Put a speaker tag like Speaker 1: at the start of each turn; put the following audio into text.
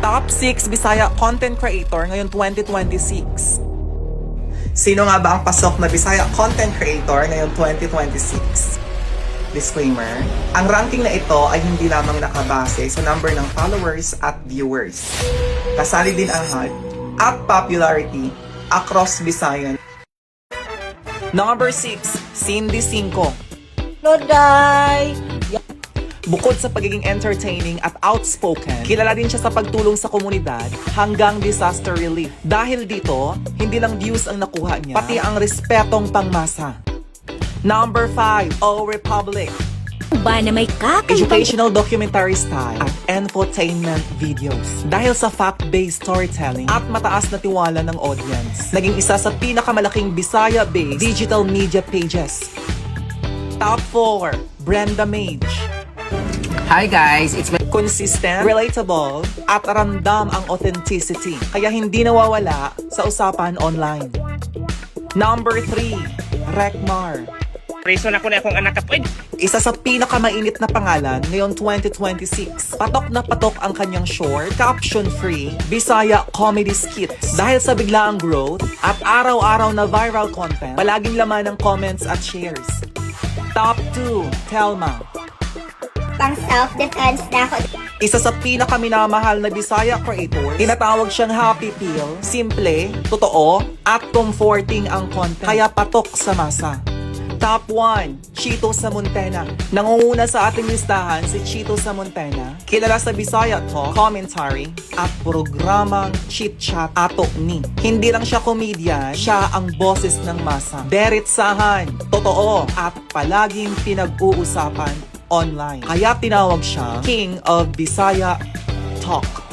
Speaker 1: Top 6 Bisaya Content Creator ngayong 2026.
Speaker 2: Sino nga ba ang pasok na Bisaya Content Creator ngayong 2026? Disclaimer, ang ranking na ito ay hindi lamang nakabase sa number ng followers at viewers. Kasali din ang height at popularity across Visayan.
Speaker 1: Number 6, Cindy Cinco.
Speaker 3: Loday!
Speaker 1: Bukod sa pagiging entertaining at outspoken, kilala din siya sa pagtulong sa komunidad hanggang disaster relief. Dahil dito, hindi lang views ang nakuha niya, pati ang respetong pangmasa. Number 5, O Republic.
Speaker 3: Ba na may kakaibang
Speaker 1: Educational documentary style at infotainment videos. Dahil sa fact-based storytelling at mataas na tiwala ng audience, naging isa sa pinakamalaking Bisaya-based digital media pages. Top 4, Brenda Mage.
Speaker 4: Hi guys, it's my
Speaker 1: Consistent, relatable, at ramdam ang authenticity. Kaya hindi nawawala sa usapan online. Number 3, Rekmar.
Speaker 4: reason ako na akong anak ka pwede.
Speaker 1: Isa sa pinakamainit na pangalan ngayong 2026. Patok na patok ang kanyang short, caption-free, Bisaya comedy skits. Dahil sa biglaang growth at araw-araw na viral content, palaging laman ng comments at shares. Top 2, Telma.
Speaker 5: Pang self-defense na ako.
Speaker 1: Isa sa pinakaminamahal na Bisaya creator, tinatawag siyang happy pill, simple, totoo, at comforting ang content, kaya patok sa masa. Top 1, Chito Samontena. Nangunguna sa ating listahan si Chito Samontena, kilala sa Bisaya Talk, commentary, at programang Chit Chat Ato Ni. Hindi lang siya comedian, siya ang boses ng masa. Deritsahan, totoo, at palaging pinag-uusapan online. Kaya tinawag siya King of Bisaya Talk.